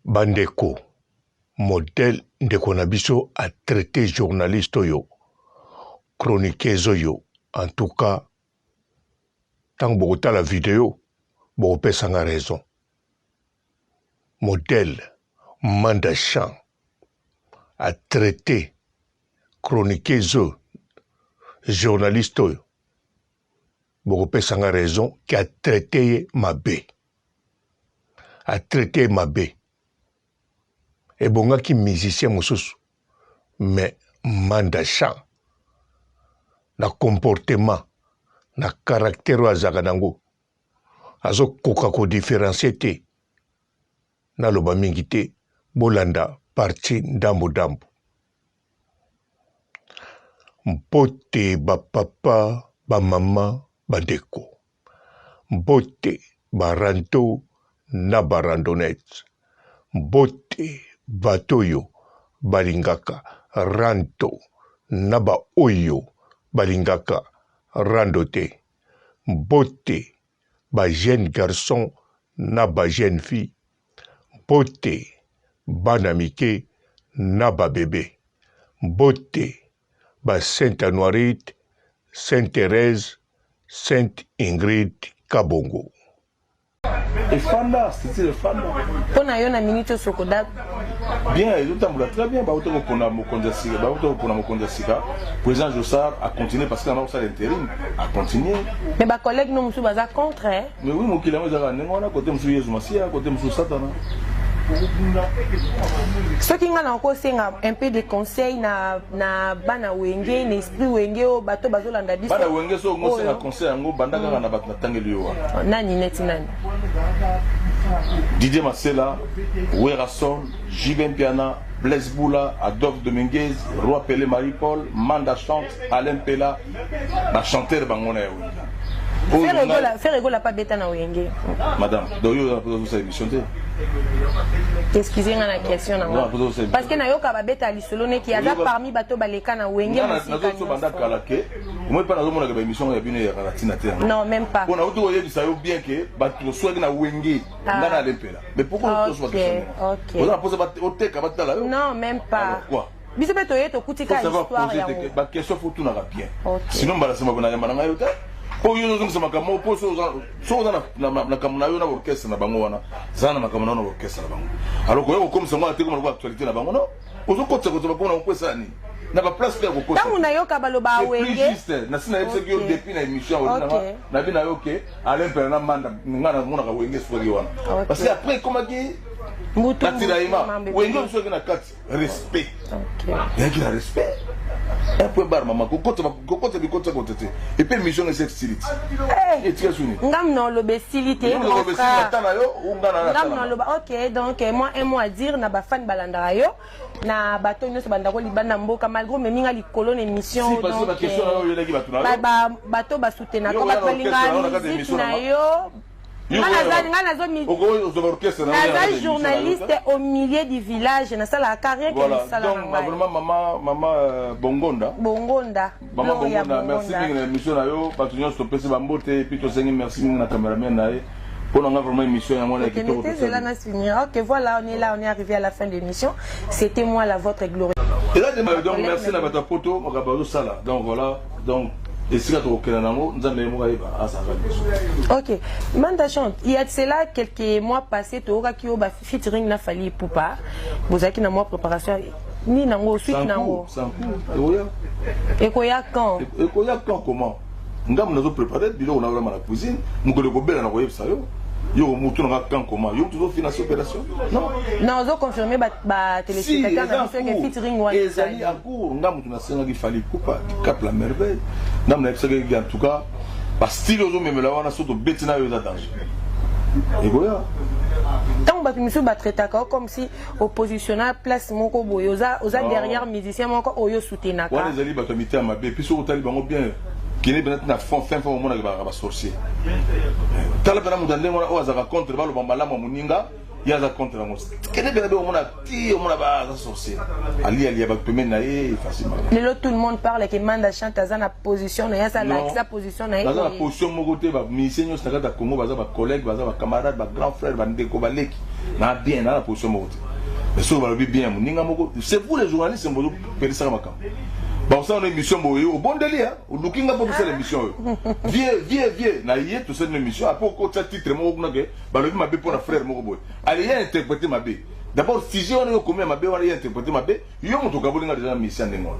Bandeko, modèle ndeko na biso a traité journaliste yo, chroniqueuse yo. En tout cas, tant que la vidéo, beaucoup de raison. Modèle, Mandachan, a traité chroniqueuse, journaliste yo. Beaucoup de raison qui a traité Mabé. A traité Mabé. Et bon, qui musicien moussous. Mais Mandachan, na comportement, na caractère wa zaganango, azo koka ko différencier na loba mingité, bolanda parti ndambo dambo. Mpote ba papa, ba mama, ba deko. Mpote ba ranto na ba randonnette. Mpote batoyo balingaka ranto na ba oyo balingaka randote. Mpote ba jeune garçon na ba jeune fille. Mpote banamike na ba bébé. Mpote ba Sainte Anoirite, Sainte Thérèse, Sainte Ingrid Kabongo. Et Fanda, c'était le Fanda. On a eu une minute sur Kodak. Bien, ils ont très bien. Président Jossard a continué parce qu'il a marqué l'intérim, a continué. Mais ma collègue nous sommes à contre. Mais oui, mon kilomètre, on a côté M. Yezoumassia, côté M. Satana. Ce qui a encore c'est un peu de conseils na bana wenge, n'esprit wenge au bateau bazolanda biso. Bana wenge so ngo c'est un conseil ngo banda kanga na batna tangeliwa. Nani neti nani. Didier Marcella, Werasson, Jiben Piana, Blaise Boula, Adolphe Dominguez, Roi Pelé Marie-Paul, Manda Chante, Alain Pella, la chanteur Bangoné. Faire rigoler pas bêta na wenge. Madame, doyo vous savez chanter. Excusez-moi la question. Parce que Nayoka va bêta l'isolo qui a là parmi bateau baleka na wenge. Non, même pas. On a autorisé de savoir bien que bateau soit na wenge na lempela. Mais pourquoi on on a posé au teka batala. Non, même pas. Quoi? Bisobeto yeto kutika histoire ya. Ba question faut tout na bien. Sinon bala sema bana yamba na yote. Po yo zo nsema kama po so na kamuna yo na orchestre na bango wana zana makamuna na orchestre na bango alors ko comme ça moi te comme actualité na bango non ozo kotsa ko ba pona kwesa ni na ba place ya ko kosa tangu na yo kabaloba wenge juste na sina yetse yo depuis na émission na bina yo ke Alain Pena Manda ngana ngona ka wenge sori wana parce que après comment qui mutu wenge so ke na kati respect il y a respect. Un peu bar maman, cocotte côté. Et puis mission est sextilité. Et tu as souni. Ngam non le bestilité. Ok, donc moi un mot à dire na ba fan balandara yo na bato nyos bandako libanda mboka malgré mais minga likolo na émission donc bato ba soutenir ko ba balinga musique na yo. Je suis journaliste au milieu du village. Je suis la carrière que je suis donc, maman Bongonda. Maman Bongonda, merci pour l'émission. Merci à caméraman. Pour vraiment émission, ok, voilà, on est là, on est arrivé à la fin de l'émission. C'était moi, la vôtre glorieuse. Donc, merci à votre photo. Donc, voilà. Donc, et si ok, Mandachan, il y a de cela quelques mois passés, tu auras qui a featuring na Fally Ipupa. Vous avez une mois préparation ni nango suite nango. Et quoi quand? Et quoi quand comment? Nous avons préparé, on a vraiment la cuisine. Nous avons bien la voyage ça yo. Yo mutu na quand comment? Yo toujours financer opération? Non. Non, ils ont confirmé ba téléspectateur na mission que featuring one. Et ça y a cours, nous avons na senga qui Fally Ipupa, cap la merveille. Nous avons en tout cas parce que style même là on a surtout betina yo danger. Et voilà. Tant que monsieur traiter comme si oppositionnel place moko boyo oza derrière musicien moko oyo soutenir. On les ali batomité à ma bé puis sur hôtel bango bien qui n'est pas na fin mona ba sorcier. Tala bana mudande mona oza contre ba lo bambala mo muninga il y a contre la mosquée. Quel est le on a dit, on a pas associé. Ali a pas pu mener facilement. Tout le monde parle que Manda chante dans la position, il y a sa position. Dans la position, mon côté, mes seigneurs, c'est à Congo, mes collègues, mes camarades, mes grands frères, mes décobalés, n'a bien dans la position, mon côté. Mais ça va bien, c'est vous les journalistes, vous pouvez ça ma bon, ça, on a une émission, au bon délire, au looking up pour cette émission. Vieux, naïe, tout cette émission, après, quand ça titre, moi, je ma bé pour la frère, mon boy. Allez, interpréter ma bé. D'abord, si j'ai un combien ma bé, on a interprété ma bé, il y a un truc à vous déjà mission de moi.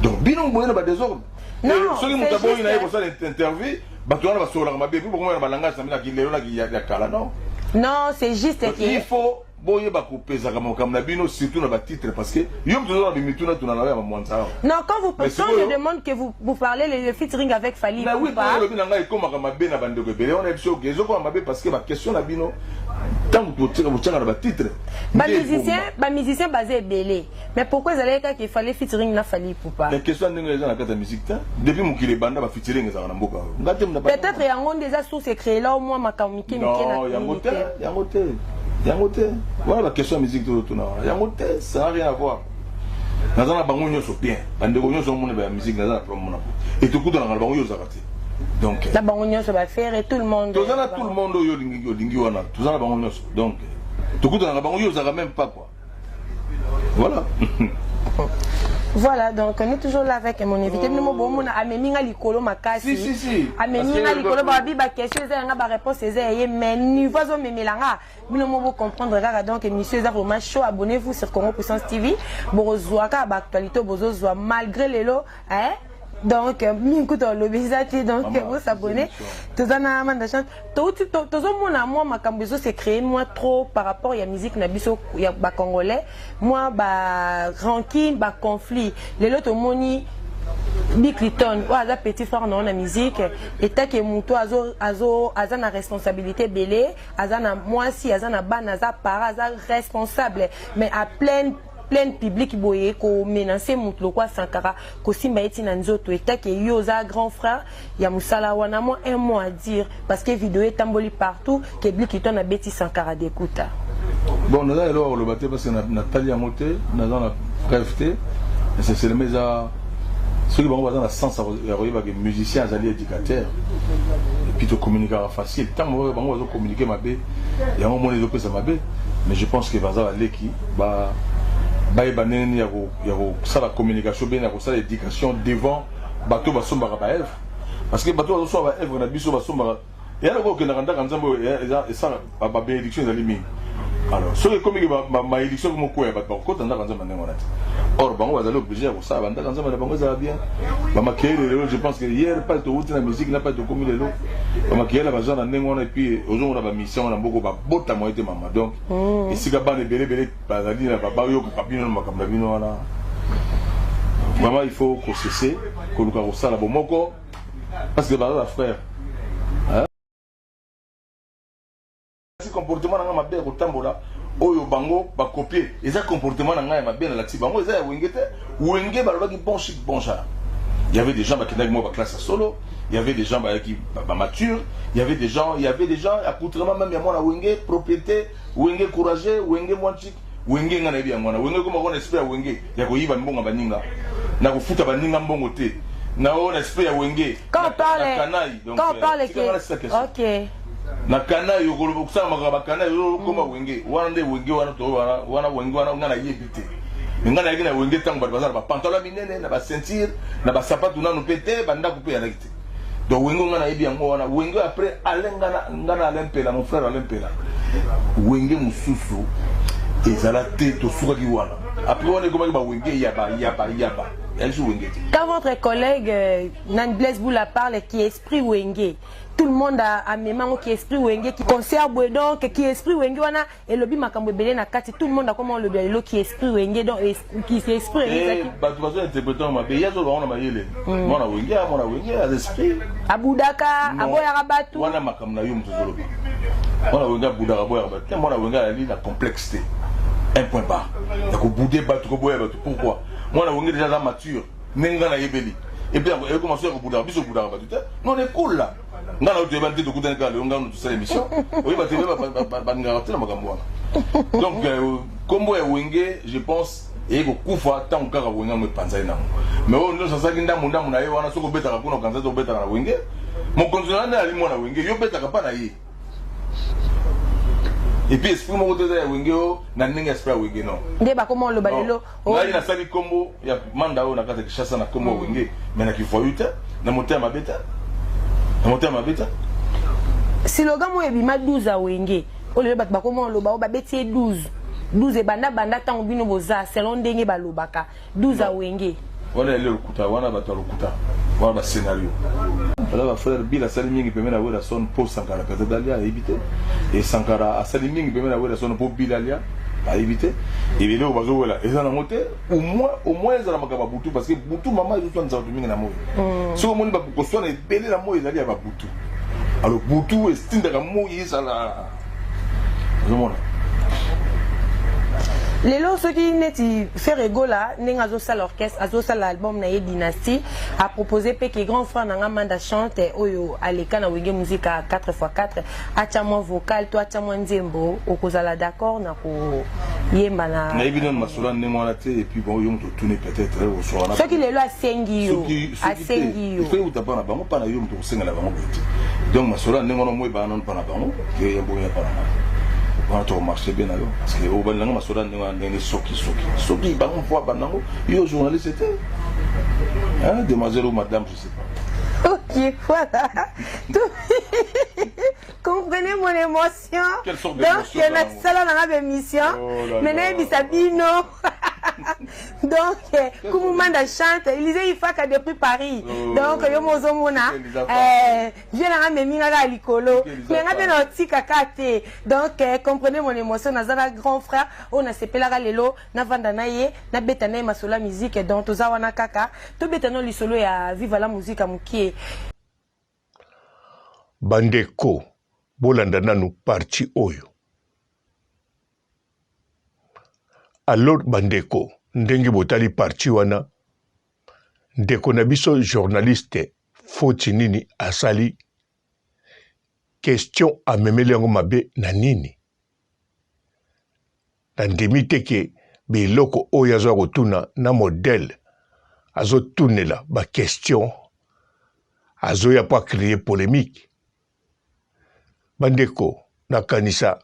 Donc, bien, on a des ordres. Non, ceux qui m'ont d'abord une pour ça l'interview, bah, tu vas sur la ma bé, pour moi, la langage, ça m'a dit qu'il y a Kala, non? Non, c'est juste qu'il faut. Boye ba couper ça comme la bino surtout dans le titre parce que yom toujours la mituna tu n'en avais pas moins ça. Non, quand je demande que vous parlez le featuring avec Fally ou pas. Oui, na ngai comme ma be na bande rebelle on est sûr que je ko ma be parce que ma question la bino tant que tu tient dans le titre. Ba musicien basé belé. Mais pourquoi ils allaient qu'il fallait featuring na Fally ou pas? La question ndenge za na kata musique depuis mukile banda ba featuring za na mboka. Peut-être il y a un déjà sous secret là au moins makamiki non, Yangote, voilà la question musique tout le temps. Yangote, ça n'a rien à voir. Nous avons un bango nyoso bien. Bande bango nyoso mon la musique, nous avons un problème. Et tout coup dans la bango nyoso raté. Donc. La bango nyoso va faire et tout le monde. Tout le monde yo dingi wana. Tout ça la bango nyoso. Donc, tout coup dans la bango nyoso même pas quoi. Voilà. Voilà, donc on est toujours là avec mon invité. Nous avons amené Likolo Makasi. Si. Amené Likolo Babi, ba question, ba réponse, mais niveau zo memelanga. Nous devons comprendre. Donc émission est vraiment chaud. Abonnez-vous sur Congo Puissance TV. Borozouaka, ba actualité, bozozoa malgré les lots, hein. Donc, m'écoutons l'obésité, donc vous s'abonnez. Tout ça, n'a pas de chance. Tout ça, moi, ma cambiso c'est créé moi trop par rapport à la musique nabiso, il y a ba congolais. Moi, ba rancune, ba conflit. Les autres moni Big Liton, ou à petit frère non la musique. Et tant que mon toi azo na responsabilité belé, azana moi si azana ban aza para aza responsable, mais à plein public boye ko menacer mon lokwa Sankara ko simba eti na nzoto eta ke yoza grand frère ya musala wana mo un mot à dire parce que vidéo est tamboli partout que public ton a beti Sankara d'écouter. Bon nous allons le battre parce que Nathalie a monté dans la KFT c'est le mesa ceux qui vont dans la sens arriver avec musiciens alliés éducateurs et puis tu communiquera facile tant on va communiquer ma bé il y a un moment les ça ma bé mais je pense que va aller qui bah il y a la communication, il y a l'éducation devant bateau basomba baève parce que bateau basomba baève on a biso basomba et alors que nanda kanzambo et ça ba bénédiction d'alimi alors ce que comme ma édition comme quoi bateau quand nanda kanzamba ndengona or bango bazali obligé pour ça nanda kanzamba na bango ça bien ba maquiller les je pense que hier pas de route la musique n'a pas de comme les lots ba maquiller la bazana na ndengona et puis aujourd'hui on a ba mission na mboko ba bota moite mama donc ici ka bane belé bazali na baba yo ka bino makambo bino wana vraiment il faut qu'on cesse qu'on nous ça la bomoko parce que bazala frère si comportement na mabe ko tambola oyo bango ba copier et ça comportement na ngai mabe na lati bango ça wenge balobaki bon chic bon genre il y avait des gens qui étaient moi classe solo il y avait des gens qui mature il y avait des gens accoutrement même il y a moi na wenge propriété wenge courageux wenge moi chic wenge ngana bien moi wenge comme on espère wenge ya ko yiba mbonga baninga na ko futa baninga mbongo te na on espère wenge quand on parle OK na kana yo ko kusama makaba kana yo koma wenge wana nde wenge wana to wana wenge wana ngana yebite ngana yaki na wenge tango ba bazala ba pantalon minene na ba ceinture na ba sapato na no pete banda couper ya nakite donc wenge ngana yebi yango wana wenge après alengana ngana alempela mon frère alempela wenge mususu ezala te to suka ki wana après on est comme ba wenge yaba quand votre collègue Nan Blaise vous la parle qui est esprit wenge tout le monde a même qui esprit wenge qui conserve donc qui esprit wenge wana et lobi makambo belé na kati tout le monde a comment le belé qui esprit wenge donc qui esprit wenge bah tu vas interpréter ma be yazo wana mayele mona wenge az esprit abudaka aboya rabatu wana makambo na yo mtozolobi mona wenge abudaka aboya rabatu mona wenge ali la complexité un point bas ya ko bouder batu ko boya batu pourquoi mona wenge déjà mature nenga na yebeli et puis elle commence à bouder biso bouder batu non est cool là ngana utu ebandi to kutana kale ngana tu sala émission oui ba tebe ba ngara tena makambo wana Donc combo et wenge je pense et beaucoup fois tant que wenge me panza na mais on nous ça kinda munda muna ye wana soko beta kuna kanza to beta na wenge mon consulat na ali mona wenge yo beta ka pa na ye et puis esprit mo côté ya wenge na ninga esprit wenge non nde ba comment le balelo na ina sali combo ya manda o na kata kishasa na combo wenge mais na kifoyuta na motema beta na motema beta slogan mo ebima 12 a wenge olele bat ba comment lo ba beti 12 banda tango bino boza selon ndenge balobaka 12 a wenge wana ile rukuta wana batarukuta wana ba scénario voilà ba frère bila sali mingi pemena wera son pour Sankara peut dalia éviter et Sankara a sali mingi pemena wera son pour bilalia à éviter et bien bazo wela et ça na monter au moins ça na makaba butu parce que butu mama ils sont nzautu mingi na moyo so moni ba ko sona ebele na moyo ezali ya ba butu alors butu estinda ka moyo ça la zomona Lelo ce qui neti fait rigola nenga zo sala orchestre azo sala album na ye Dynastie a proposé pe que grand frère nanga manda chante oyo aleka na wenge musique à 4x4 acha mo vocal to acha mo nzembo okozala d'accord na ko yemba na yebi non masula nengo na te et puis bon yo to tourner peut-être au soir ce qui lelo asengi yo fait utapa na bango pa na yo to senga na bango beti donc masula nengo no mo ba non pa na bango ke yembo ya pa na on a marché bien alors parce que au Banango Masoda n'est soki bango fois Banango yo journaliste c'était hein demoiselle ou madame je sais pas ok voilà comprenez mon émotion quelle sorte d'émotion donc il y a une salle dans la émission mais bisabino donc comme manda chante il disait il faut que depuis Paris donc yo mozomona viens na meminga ga likolo nga be na tika kate donc comprenez mon émotion nazala grand frère on a sepela lelo na vanda na ye na beta na masola musique donc toza wana kaka to beta no lisolo ya viva la musique amukie bandeko bolanda nanu parti oyo alors bandeko ndenge botali parti wana ndeko na biso journaliste foti nini asali question amemeli yango mabe na nini na ndimi teke biloko oyo azwa kotuna na modele azotunela ba question azoya po créer polémique bandeko nakanisa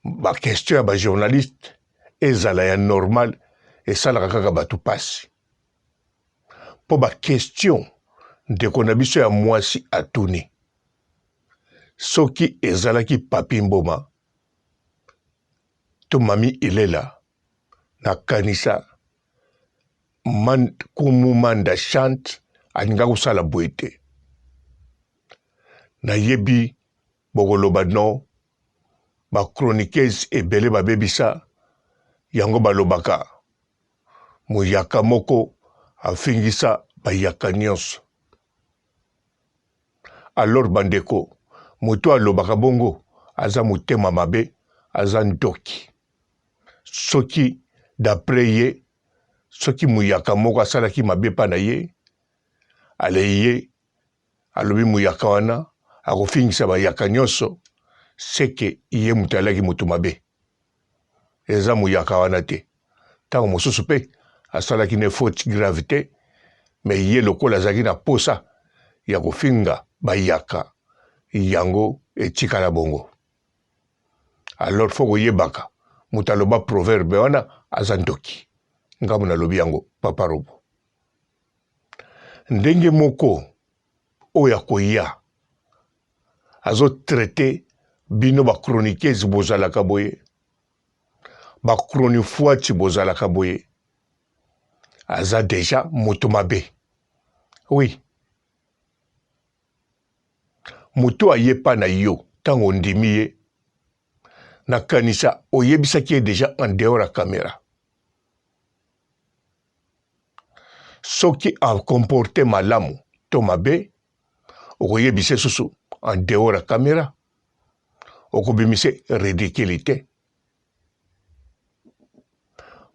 ba question ya ba journaliste ezala ya normal esalaka kaka bato pasi po ba question ndeko na biso ya mwasi atuni soki ezalaki papi mboma to mami ilela nakanisa kumu manda chante alinga kosala boye te nayebi bokoloba no bachroniqueuse ebele babebisa yango balobaka muyaka moko afingisa bayaka nyonso alors bandeko moto alobaka bongo aza motema mabe aza ndoki soki d'après ye soki muyaka moko asalaki mabe pa na ye ale ye alobi muyaka wana akofingisa bayaka nyonso seke ye moto alaki moto mabe eza muyaka wana te ntango mosusu mpe asalaki ne faute grave te me ye lokola azalaki na posa ya kofinga bayaka yango etikala bongo alors fo koyebaka moto aloba proverbe wana aza ndoki ngambo nalobi yango papa robo ndenge moko oyo akoya azotraite bino bachroniqueuse bozalaka boye bachronifuati bozalaka boye aza deja moto mabe oui moto ayepa na yo ntango ondimi ye nakanisa oyebisaki ye deja en dehors ya caméra soki akomporte malamu to mabe okoyebise susu en dehors ya caméra okobimise ridicule te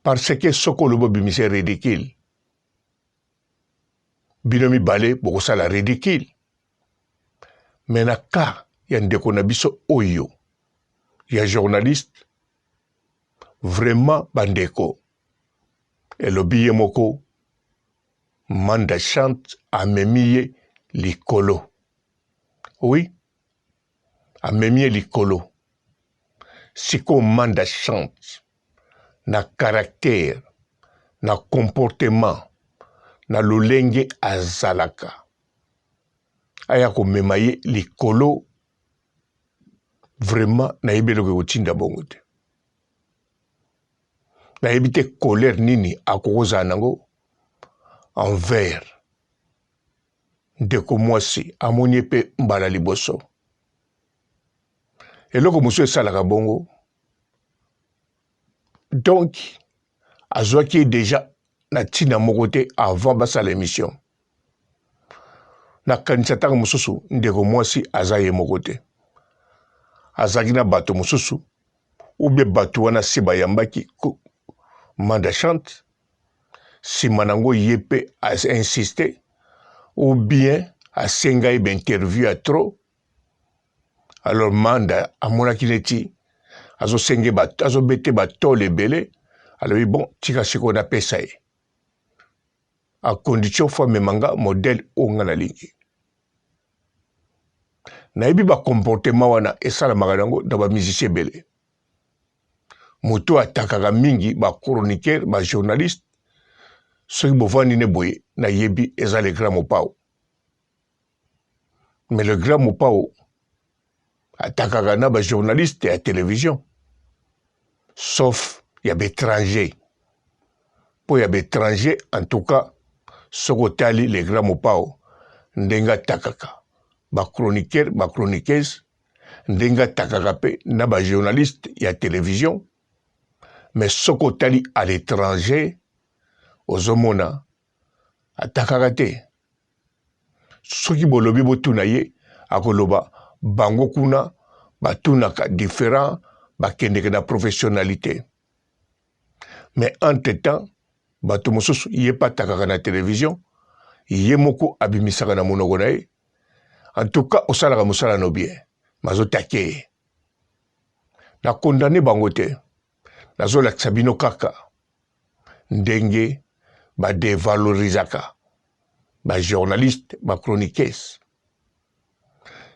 parce que soko olobi obimise ridicule bino mibale bokosala ridicule me na ka ya ndeko na biso oyo ya journaliste vraiment bandeko elobi ye moko Manda Chante amemi ye likolo. Oui, amemi ye likolo. Siko Manda Chante na caractère, na comportement, na lolenge azalaka. Aya komema ye likolo vraiment na yebeloko kotinda bongo te. Na yebite colère nini akokoza nango envers ndeko mwasi amoni pe mbala liboso. Eloko mosu esalaka bongo. Donc, azwaki déjà na tina moko te avant basala émission. Na kanisa tanga mosusu ndeko mwasi aza ye moko te. Azaki na bato mosusu ou bien bato wana se bayambaki Manda Chante sima nango ye pe a insisté ou bien asenga ye interview à trop. Alors Manda amonaki neti azo senge bato azo bete bato lebele. Alors bon tika siko na pesa ye à condition fois memanga modèle onga na lingi. Na yebi ba comportement wana esala maganango da ba musicien belé. Moto atakaka mingi ba chroniqueur ba journaliste soki bovandi ne boye na yebi eza le grand Mopao. Mais le grand Mopao atakaka na ba journaliste à télévision. Sauf il y a étranger. Pour y a étranger en tout cas sokotali le grand Mopao ndenga takaka. Ba chroniqueur, ba chroniqueuse ndenga takaka pe na ba journaliste ya télévision. Mais sokotali à l'étranger ozomona atakaka te. Soki bolobi botuna ye akoloba bango kuna batunaka différent bakendeke na professionnalité. Mais entre-temps bato mosusu ye pa takaka na télévision ye moko abimisaka na monoko na ye. En tout cas osalaka mosala no bien mazo take na condamné bango te. Nazo lakisa bino kaka ndenge ba dévalorisaka ba journaliste ba chroniqueuse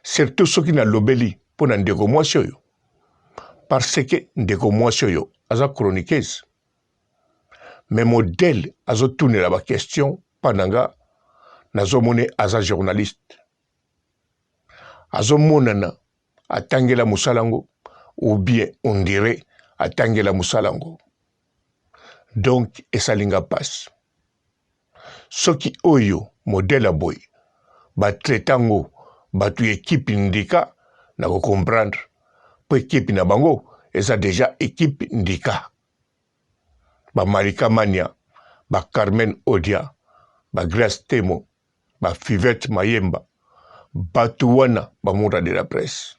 surtout soki na lobeli pona ndeko mwasi oyo parce que ndeko mwasi oyo aza chroniqueuse mais modèle azo tunela ba question pananga nazo mone aza journaliste azo monana atangela musalango ou bien on dirait atangela musalango. Donc esalinga passe. Soki oyo modèle boy ba traitango batu équipe ndika na ko comprendre. Po équipe na bango eza déjà équipe ndika. Ba Marika Mania, ba Carmen Odia, ba Grace Temo, ba Fivette Mayemba, batu wana ba mura de la presse.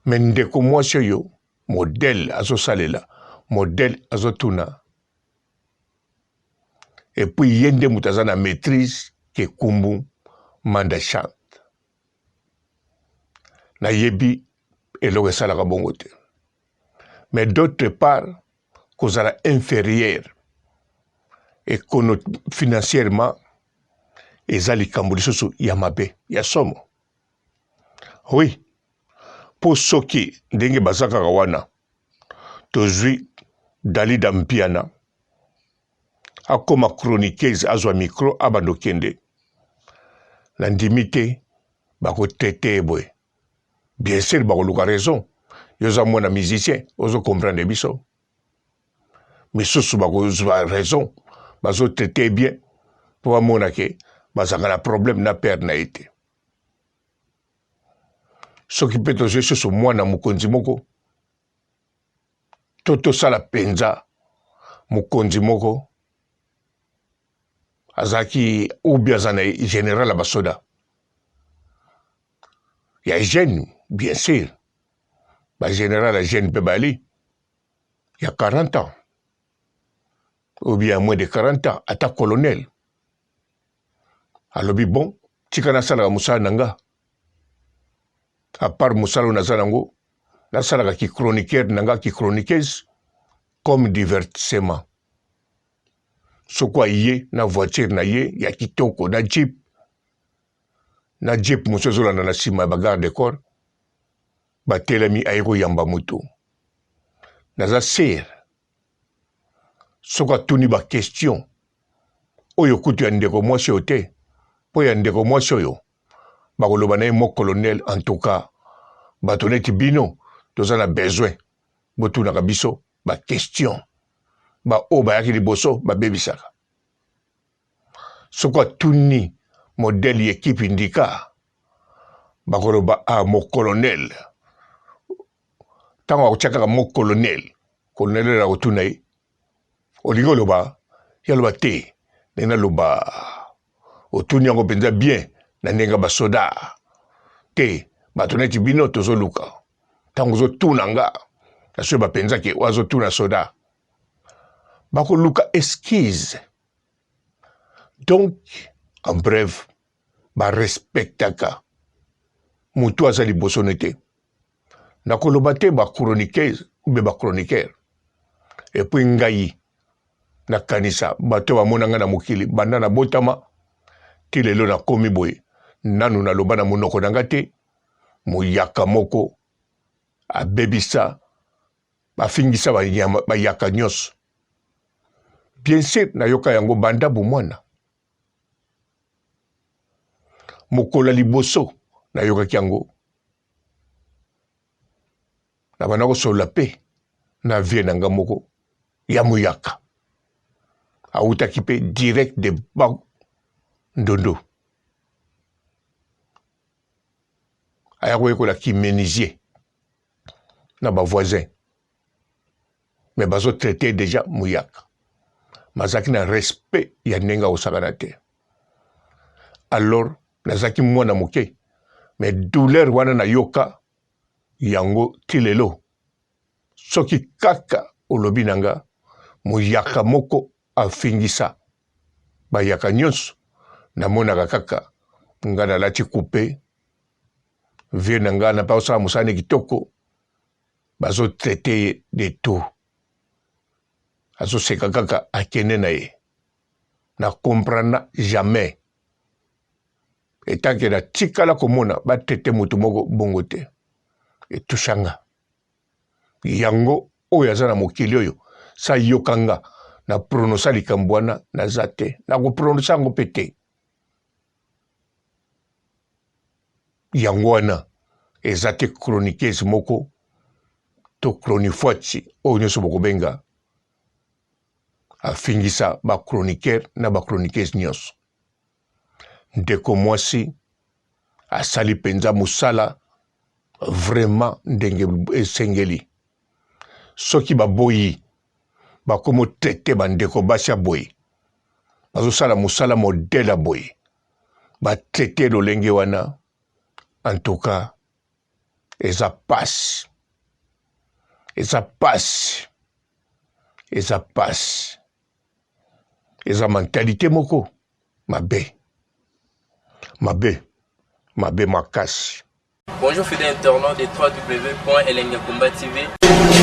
Mais ndeko mwasi yo modèle azo salela, modèle azo tuna. Et puis yende mutazana maîtrise ke kumbu Manda Chante. Na yebi eloko esalaka bongo te. Mais d'autre part, kozala inférieur et financièrement eza likambo lisusu ya mabe ya somo. Oui, po soki ndenge bazaka wana tozwi Dalida Mpiana akoma chroniqueuse azwa micro abando kende na ndimite bako tete boy. Bien sûr bako luka raison yoza mwana musicien ozo comprendre biso mais sous bako zwa raison bazo traiter bien pour amona ke bazanga na problème na père na été soki peto jesu so mwana mukonzi moko toto sala penza mukonzi moko azaki ubia zana général abasoda ya jeune bien sûr ba général jeune pe bali il y a 40 ans ou bien moins de 40 ans ata colonel alobi bon tika na sala musala nanga à part musala na zanango nasalaka ki chroniqueur nanga ki chroniqueuse comme divertissement. Soko ye na voiture na ye ya kitoko na jeep musozola na sima ba garde corps ba telemi ayeko yamba mutu naza ser soko tuni ba question oyo kutu ya ndeko mwasi ote po ya ndeko mwasi oyo bakoloba na ye mo colonel en tout cas bato neti bino toza na besoin botunaka biso ba question ba o bayaki liboso babebisaka soko atuni modèle équipe indika bakoloba mo colonel tango akotiakaka mo colonel la otuna ye olingi oloba yaloba te ndenge naloba otuni yango mpenza bien na ndenge basoda te bato neti bino tozoluka tango ozotuna nga nasoki bapenzaki wazotuna soda bakoluka esquisse. Donc, en bref, respectaka mutu azali bosonete. Nakoloba te ba chroniqueuse ou ba chroniqueur. Et puis ngai na kanisa bato ba monanga na mokili banda na botama ti lelo na komi boye nanu na loba na monoko nanga te moyaka moko abebisa bafingisa ba yaka nyos. Bien sûr na yoka yango banda bomwana. Mokola liboso na yoka kiango na banako sola pe na vie nanga moko ya muyaka auta kipe direct de bag ndondo ayako ekola ki menisier na ba voisin mais bazo traiter déjà muyaka mazaki na respect ya nenga osakana te alors nazaki mwana moke mais douleur wana na yoka yango tilelo soki kaka olobi nanga muyaka moko afingisa bayaka nyonso namonaka kaka nga nalati coupe vie nanga na pa osala mosala kitoko bazo traite de tout azoseka kaka akende na ye na comprendre jamais etanke na tikala komona batete mutu moko bongo te etushanga yango oyo aza na mokili oyo sa yokanga na prononsa likambo wana naza te na koprononsa yango mpe te yango wana eza te chroniqueuse moko to chronifuati oyo nyonso bokobenga afingisa bachroniqueur na bachroniqueuse nyonso ndeko mwasi asali mpenza mosala vraiment ndenge esengeli soki baboyi bakomo traite bandeko basi ya boye bazosala mosala modele ya boye batraite lolenge wana en tout cas eza pasi eza mentalité moko mabe makasi. Bonjour fidèles internautes de www.elengiakomba TV.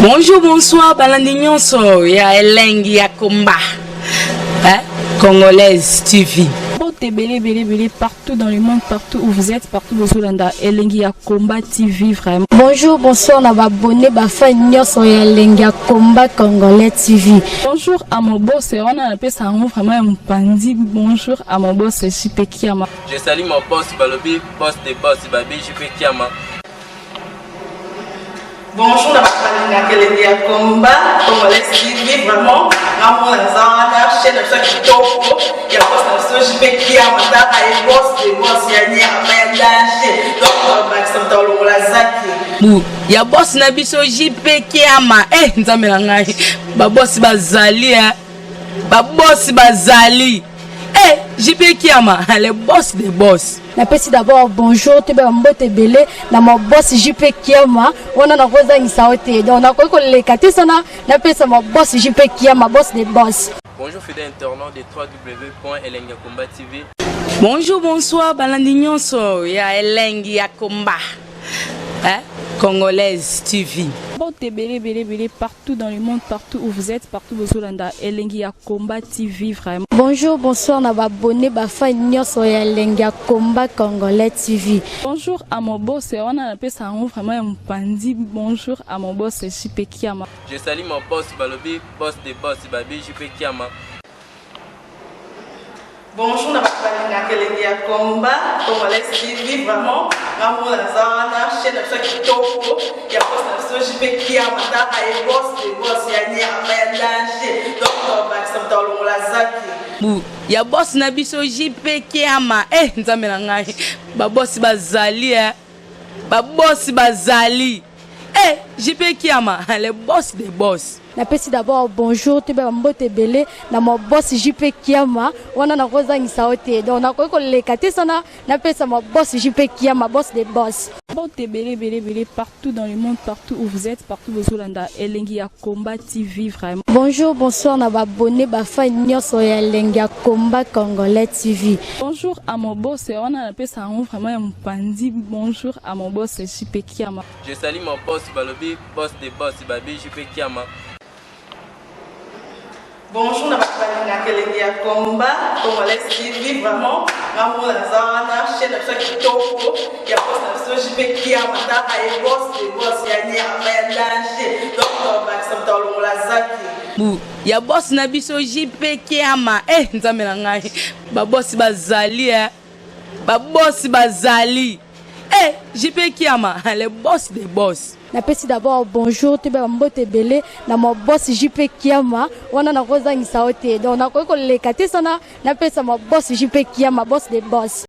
Bonjour, bonsoir, balandi nyonso ya Elengi ya Komba. Congolaise TV. Belé partout dans le monde, partout où vous êtes, partout où vous êtes, Elengi ya Komba TV vraiment. Bonjour, bonsoir, on a abonné fan nyonso ya Elengi ya Komba Congolais TV. Bonjour à mon boss, on a appelé ça vraiment un pandi. Bonjour à mon boss, JP Kiama. Je salue mon boss Balobi, boss des boss Babi, JP Kiama. Bonjour, la Elengi ya Komba Congolais TV vraiment. Ramon Zana, chaîne de chaque topo, il y a pas de JP Kiama, et boss des boss, il y a un danger. Donc, on va accepter le Lazaki. Ya boss na biso JP Kiama nzamela ngai ba boss bazali ba boss bazali JP Kiama le boss des boss. Na pesi d'abord bonjour te ba mbote belé na mon boss JP Kiama ona na koza ngisaote donc na ko lekate sana na pesa mon boss JP Kiama boss des boss. Bonjour fidèles internautes de www.elengiakomba TV. Bonjour bonsoir balandi nyonso ya Elengi ya Komba. Congolaise TV. Bon, belé, partout dans le monde, partout où vous êtes, partout où vous êtes, Elengi à Combat TV, vraiment. Bonjour, bonsoir, on a abonné, Bafa Nyoso Elengi à Combat Congolais TV. Bonjour à mon boss, on a appelé ça vraiment un pandi. Bonjour à mon boss, JP Kiama. Je salue mon boss Balobi, boss des boss, Babi, JP Kiama. Bonjour, na Elengi à Combat Congolais TV, vraiment. Amour la zana, chaîne de chaque topo, il y a pas de JP Kiama, ta et boss des boss, il y a rien danger. Donc, on va accepter la zaki. Ya boss na biso JP Kiama. Nzambe na ngai. Ba boss bazali Ba boss bazali. JP Kiama, le boss des boss. Napesi d'abord bonjour, tu peux m'emboter belé, na mon boss JP Kiama, on a rosa insaote. Donc na ko le kate sana, napesa mon boss JP Kiama, boss des boss. Bon, belé, partout dans le monde, partout où vous êtes, partout où vous êtes, Elengi à Combat TV, vraiment. Bonjour, bonsoir, on a abonné, Bafa Nyoso Elengi à Combat Congolais TV. Bonjour à mon boss, on a appelé ça vraiment un pandi. Bonjour à mon boss, JP Kiama. Je salue mon boss Balobi, boss des boss, Babi, JP Kiama. Bonjour, na Elengi à Combat Congolais TV, vraiment. Amour la zana, chaîne de chaque topo, il y a pas de JP Kiama, ta et boss des boss, il y a rien danger. Donc, on va accepter la zaki. Ya boss na biso JP Kiama. Nzambe na ngai. Ba boss bazali Ba boss bazali. JP Kiama, le boss des boss. Napesi d'abord bonjour, tu peux m'emboter belé, na mon boss JP Kiama, on a rosa insaote. Donc na ko le kate sana, napesa mon boss JP Kiama, boss des boss.